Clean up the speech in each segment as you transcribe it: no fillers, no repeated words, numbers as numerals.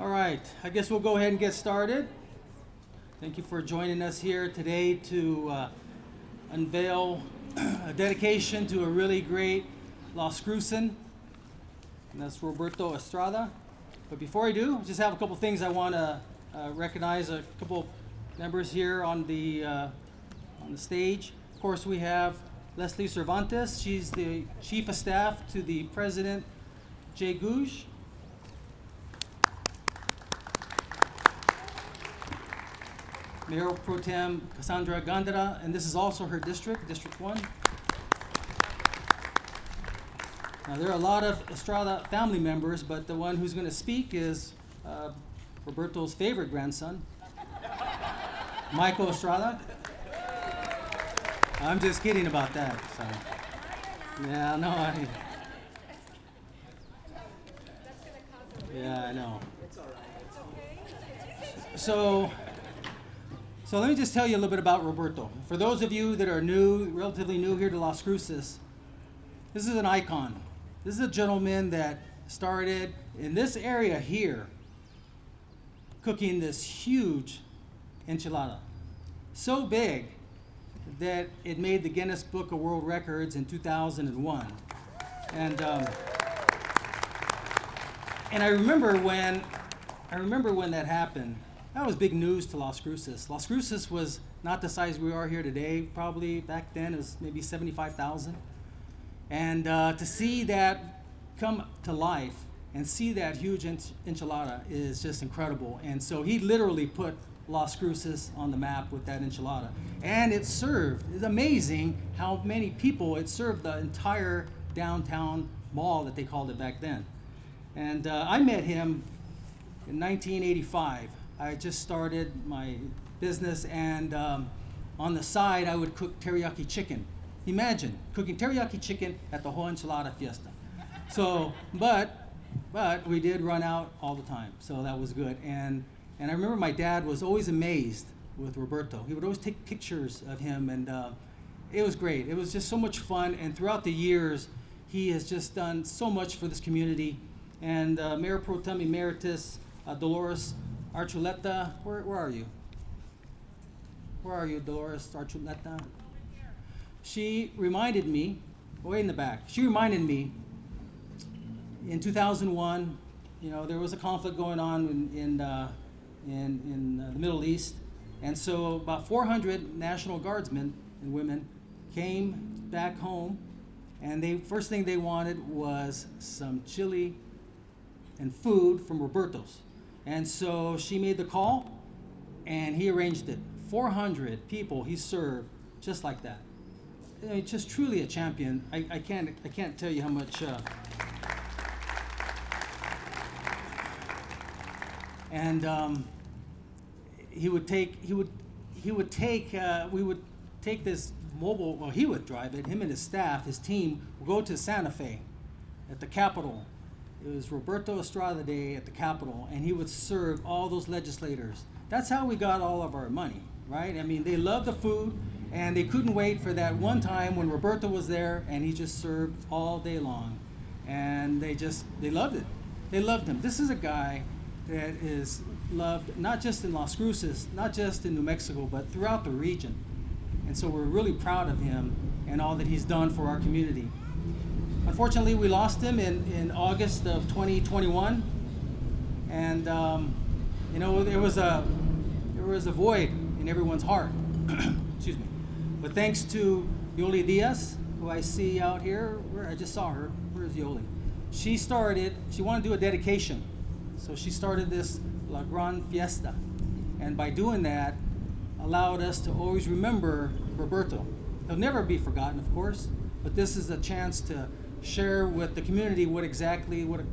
All right, I guess we'll go ahead and get started. Thank you for joining us here today to unveil a dedication to a really great Las Crucen, and that's Roberto Estrada. But before I do, I just have a couple things I want to recognize a couple members here on the stage. Of course, we have Leslie Cervantes. She's the Chief of Staff to the President, Jay Gouge. Mayor Pro Tem Cassandra Gandara, and this is also her district, District 1. Now, there are a lot of Estrada family members, but the one who's going to speak is Roberto's favorite grandson, Michael Estrada. I'm just kidding about that. So. Yeah, no, yeah, I know. It's all right. It's okay. So let me just tell you a little bit about Roberto. For those of you that are new, relatively new here to Las Cruces, this is an icon. This is a gentleman that started in this area here cooking this huge enchilada. So big that it made the Guinness Book of World Records in 2001. And I remember when that happened. That was big news to Las Cruces. Las Cruces was not the size we are here today. Probably back then it was maybe 75,000. And to see that come to life and see that huge enchilada is just incredible. And so he literally put Las Cruces on the map with that enchilada. And it served. It's amazing how many people it served, the entire downtown mall that they called it back then. And I met him in 1985. I just started my business, and on the side, I would cook teriyaki chicken. Imagine cooking teriyaki chicken at the whole enchilada fiesta. So, but we did run out all the time, so that was good. And I remember my dad was always amazed with Roberto. He would always take pictures of him, and it was great. It was just so much fun, and throughout the years, he has just done so much for this community. And Mayor Pro Tem Emeritus Dolores Archuleta, where are you? Where are you, Dolores Archuleta? She reminded me, way in the back, she reminded me in 2001, there was a conflict going on in the Middle East. And so about 400 National Guardsmen and women came back home, and first thing they wanted was some chili and food from Roberto's. And so she made the call, and he arranged it. 400 people he served just like that. Just truly a champion. I can't tell you how much. We would take this mobile. Well, he would drive it. Him and his staff, his team, would go to Santa Fe, at the Capitol. It was Roberto Estrada Day at the Capitol, and he would serve all those legislators. That's how we got all of our money, right? I mean, they loved the food, and they couldn't wait for that one time when Roberto was there, and he just served all day long. And they loved it. They loved him. This is a guy that is loved not just in Las Cruces, not just in New Mexico, but throughout the region. And so we're really proud of him and all that he's done for our community. Unfortunately, we lost him in August of 2021, and there was a void in everyone's heart. Excuse me. But thanks to Yoli Diaz, who I see out here, I just saw her. Where's Yoli? She wanted to do a dedication, so she started this La Gran Fiesta, and by doing that, allowed us to always remember Roberto. He'll never be forgotten, of course, but this is a chance to share with the community what a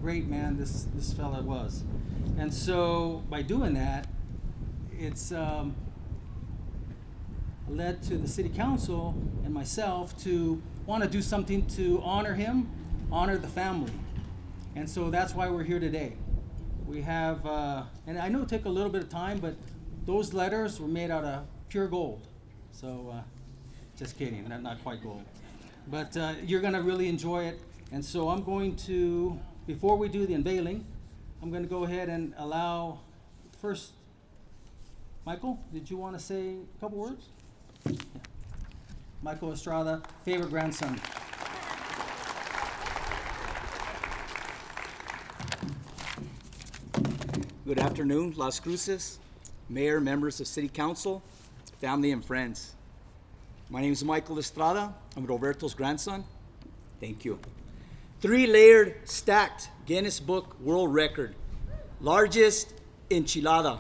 great man this fella was. And so by doing that, it's led to the city council and myself to want to do something to honor him, honor the family. And so that's why we're here today. We have, and I know it took a little bit of time, but those letters were made out of pure gold. So just kidding, not quite gold. But you're going to really enjoy it. And so I'm going to, before we do the unveiling, I'm going to go ahead and allow first, Michael, did you want to say a couple words? Yeah. Michael Estrada, favorite grandson. Good afternoon, Las Cruces, Mayor, members of City Council, family, and friends. My name is Michael Estrada. I'm Roberto's grandson. Thank you. 3-layered, stacked Guinness Book World Record. Largest enchilada.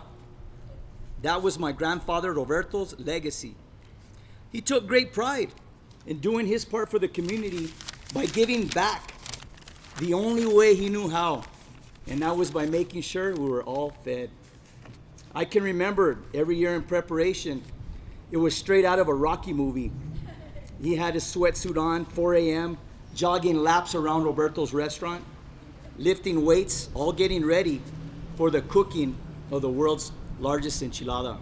That was my grandfather Roberto's legacy. He took great pride in doing his part for the community by giving back the only way he knew how, and that was by making sure we were all fed. I can remember every year in preparation, it was straight out of a Rocky movie. He had his sweatsuit on, 4 a.m., jogging laps around Roberto's restaurant, lifting weights, all getting ready for the cooking of the world's largest enchilada.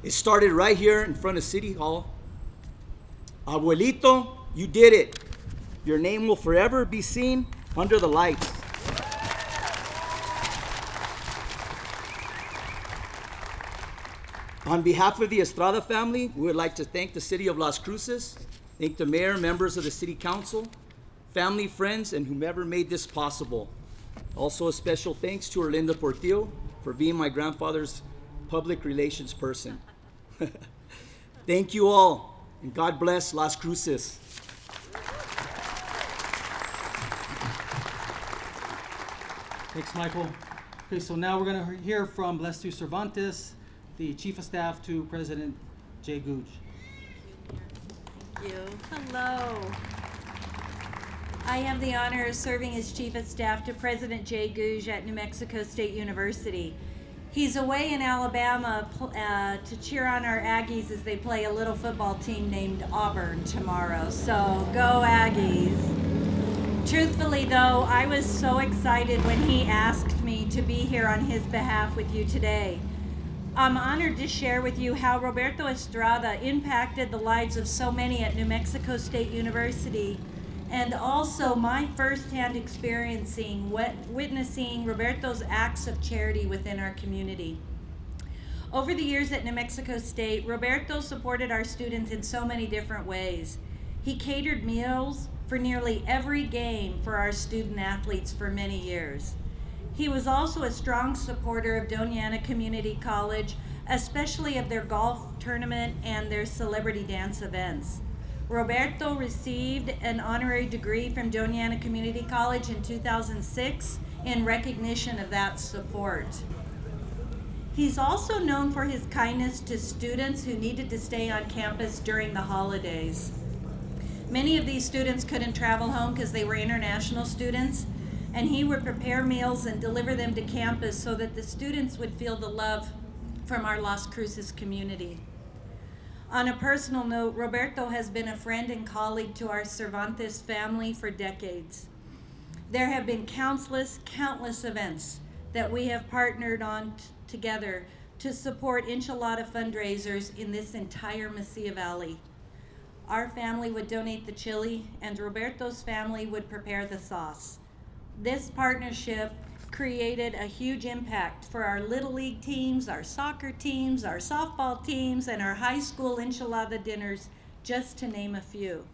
It started right here in front of City Hall. Abuelito, you did it. Your name will forever be seen under the lights. On behalf of the Estrada family, we would like to thank the City of Las Cruces, thank the mayor, members of the City Council, family, friends, and whomever made this possible. Also a special thanks to Erlinda Portillo for being my grandfather's public relations person. Thank you all, and God bless Las Cruces. Thanks, Michael. Okay, so now we're going to hear from Blessed Cervantes, the Chief of Staff to President Jay Gouge. Thank you. Hello. I have the honor of serving as Chief of Staff to President Jay Gouge at New Mexico State University. He's away in Alabama to cheer on our Aggies as they play a little football team named Auburn tomorrow. So go Aggies. Truthfully though, I was so excited when he asked me to be here on his behalf with you today. I'm honored to share with you how Roberto Estrada impacted the lives of so many at New Mexico State University, and also my firsthand witnessing Roberto's acts of charity within our community. Over the years at New Mexico State, Roberto supported our students in so many different ways. He catered meals for nearly every game for our student athletes for many years. He was also a strong supporter of Doña Ana Community College, especially of their golf tournament and their celebrity dance events. Roberto received an honorary degree from Doña Ana Community College in 2006 in recognition of that support. He's also known for his kindness to students who needed to stay on campus during the holidays. Many of these students couldn't travel home because they were international students, and he would prepare meals and deliver them to campus so that the students would feel the love from our Las Cruces community. On a personal note, Roberto has been a friend and colleague to our Cervantes family for decades. There have been countless events that we have partnered on together to support enchilada fundraisers in this entire Mesilla Valley. Our family would donate the chili, and Roberto's family would prepare the sauce. This partnership created a huge impact for our Little League teams, our soccer teams, our softball teams, and our high school enchilada dinners, just to name a few.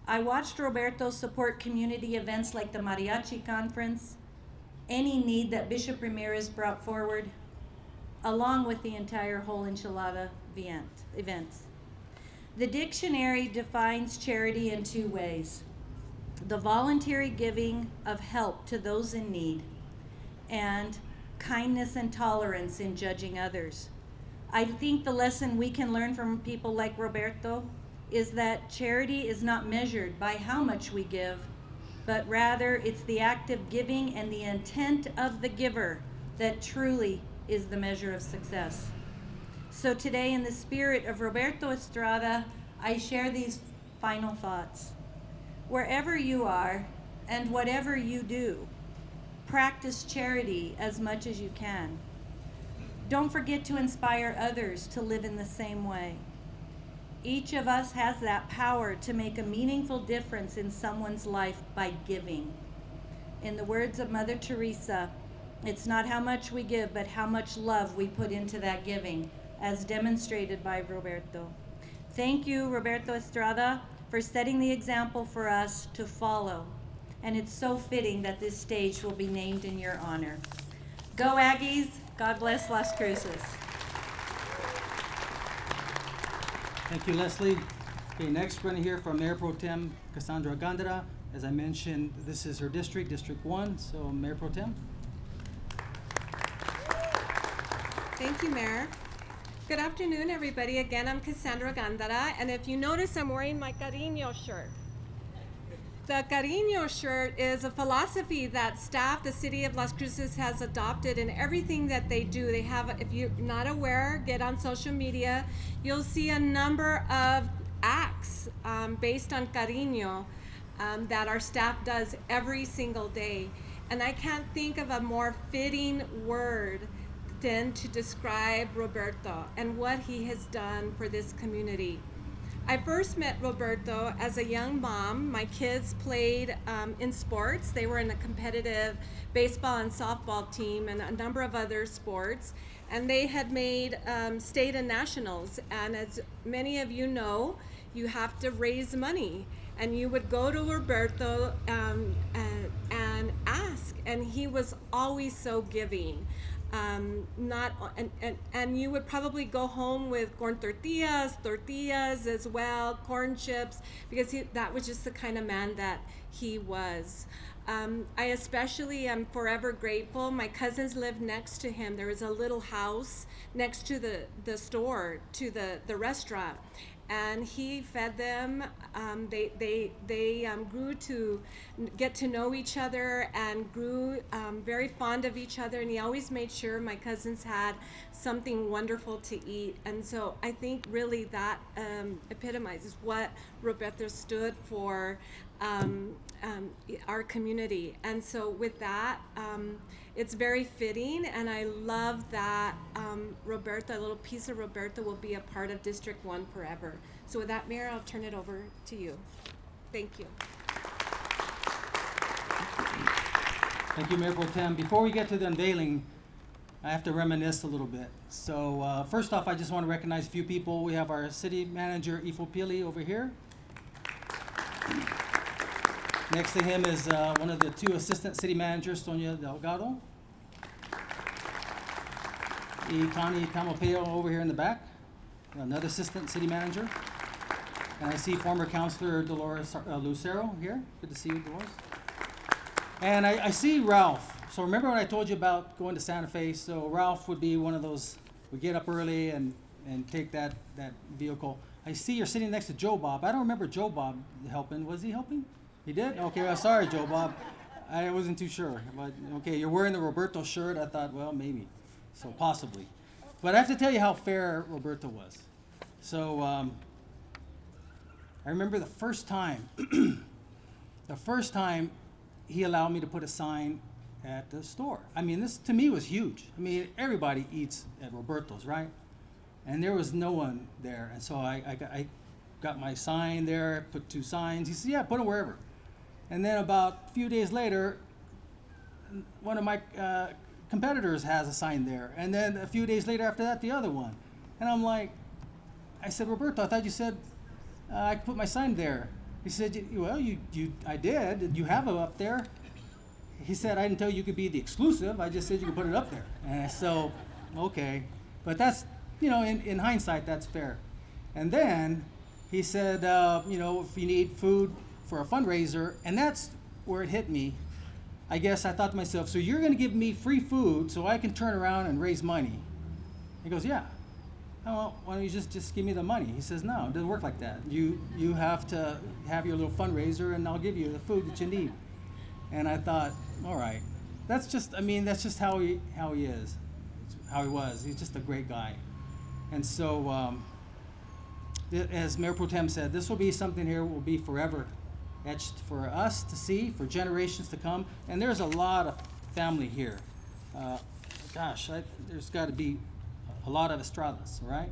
I watched Roberto support community events like the Mariachi Conference, any need that Bishop Ramirez brought forward, along with the entire whole enchilada events. The dictionary defines charity in 2 ways: the voluntary giving of help to those in need, and kindness and tolerance in judging others. I think the lesson we can learn from people like Roberto is that charity is not measured by how much we give, but rather it's the act of giving and the intent of the giver that truly is the measure of success. So today, in the spirit of Roberto Estrada, I share these final thoughts. Wherever you are and whatever you do, practice charity as much as you can. Don't forget to inspire others to live in the same way. Each of us has that power to make a meaningful difference in someone's life by giving. In the words of Mother Teresa, it's not how much we give, but how much love we put into that giving, as demonstrated by Roberto. Thank you, Roberto Estrada, for setting the example for us to follow. And it's so fitting that this stage will be named in your honor. Go Aggies! God bless Las Cruces. Thank you, Leslie. Okay, next we're going to hear from Mayor Pro Tem Cassandra Gandara. As I mentioned, this is her district, District 1. So, Mayor Pro Tem. Thank you, Mayor. Good afternoon, everybody. Again, I'm Cassandra Gandara, and if you notice, I'm wearing my Cariño shirt. The Cariño shirt is a philosophy that staff, the city of Las Cruces, has adopted in everything that they do. They have, if you're not aware, get on social media. You'll see a number of acts based on Cariño that our staff does every single day. And I can't think of a more fitting word than to describe Roberto and what he has done for this community. I first met Roberto as a young mom. My kids played in sports. They were in a competitive baseball and softball team and a number of other sports. And they had made state and nationals. And as many of you know, you have to raise money. And you would go to Roberto and ask. And he was always so giving. And you would probably go home with corn tortillas as well, corn chips, because that was just the kind of man that he was. I especially am forever grateful. My cousins lived next to him. There was a little house next to the store, to the restaurant. And he fed them. They grew to get to know each other and grew very fond of each other. And he always made sure my cousins had something wonderful to eat. And so I think really that epitomizes what Roberto stood for our community. And so with that, it's very fitting, and I love that Roberto, a little piece of Roberto, will be a part of District 1 forever. So with that, Mayor, I'll turn it over to you. Thank you. Thank you, Mayor Pro Tem. Before we get to the unveiling, I have to reminisce a little bit. So first off, I just want to recognize a few people. We have our city manager, Ifo Pili, over here. Next to him is one of the two assistant city managers, Sonia Delgado. Connie Tamopeo over here in the back, another assistant city manager. And I see former councilor Dolores Lucero here. Good to see you, Dolores. And I see Ralph. So remember when I told you about going to Santa Fe? So Ralph would be one of those, we get up early and take that vehicle. I see you're sitting next to Joe Bob. I don't remember Joe Bob helping. Was he helping? He did? Okay, well, sorry, Joe Bob. I wasn't too sure. But okay, you're wearing the Roberto shirt. I thought, well, maybe. So possibly. But I have to tell you how fair Roberto was. So I remember the first time, he allowed me to put a sign at the store. I mean, this to me was huge. I mean, everybody eats at Roberto's, right? And there was no one there. And so I got my sign there, put two signs. He said, yeah, put them wherever. And then about a few days later, one of my competitors has a sign there. And then a few days later after that, the other one. And I'm like, I said, Roberto, I thought you said I could put my sign there. He said, well, I did. Did you have it up there? He said, I didn't tell you could be the exclusive. I just said you could put it up there. And so, okay. But that's, in hindsight, that's fair. And then he said, if you need food for a fundraiser, and that's where it hit me. I guess I thought to myself, so you're going to give me free food so I can turn around and raise money? He goes, yeah. Oh, well, why don't you just give me the money? He says, no, it doesn't work like that. You have to have your little fundraiser, and I'll give you the food that you need. And I thought, all right, that's just how he is, how he was. He's just a great guy. And so, as Mayor Pro Tem said, this will be something here will be forever etched for us to see, for generations to come. And there's a lot of family here. There's got to be a lot of Estradas, right?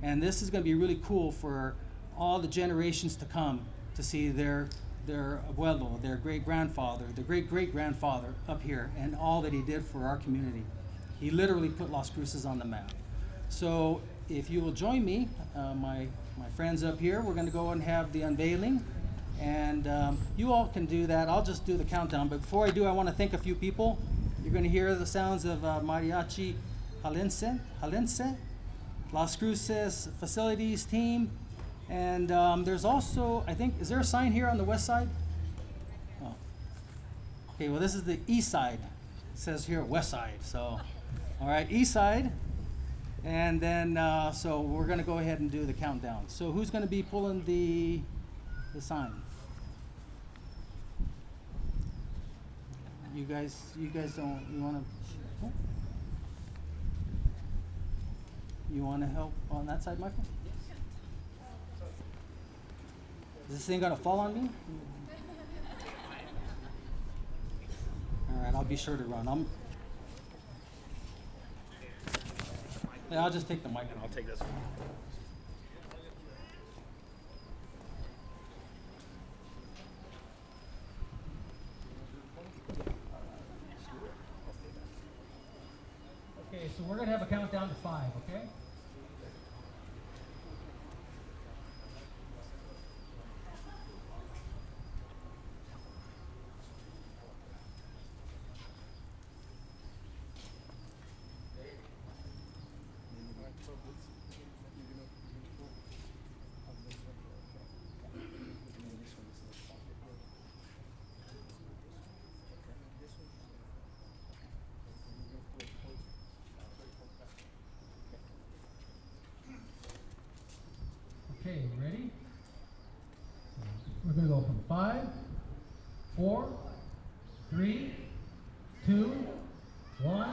And this is going to be really cool for all the generations to come to see their their abuelo, their great-grandfather, their great-great-grandfather up here, and all that he did for our community. He literally put Las Cruces on the map. So if you will join me, my friends up here, we're going to go and have the unveiling. And you all can do that. I'll just do the countdown. But before I do, I want to thank a few people. You're going to hear the sounds of Mariachi Jalense, Las Cruces facilities team. And there's also, I think, is there a sign here on the west side? Oh. Okay, well, this is the east side. It says here west side. So, all right, east side. And then, so we're going to go ahead and do the countdown. So who's going to be pulling the sign? You guys don't, you want to help on that side, Michael? Is this thing going to fall on me? All right, I'll be sure to run. Yeah, I'll just take the mic and I'll take this one. Okay, so we're going to have a countdown to 5, okay? Okay, you ready? We're going to go from 5, 4, 3, 2, 1.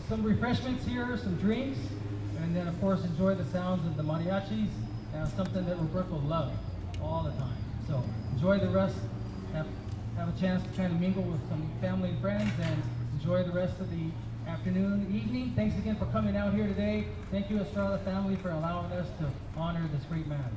Some refreshments here, some drinks, and then of course enjoy the sounds of the mariachis, something that Roberto loved all the time. So enjoy the rest, have a chance to kind of mingle with some family and friends, and enjoy the rest of the afternoon, evening. Thanks again for coming out here today. Thank you, Estrada family, for allowing us to honor this great man.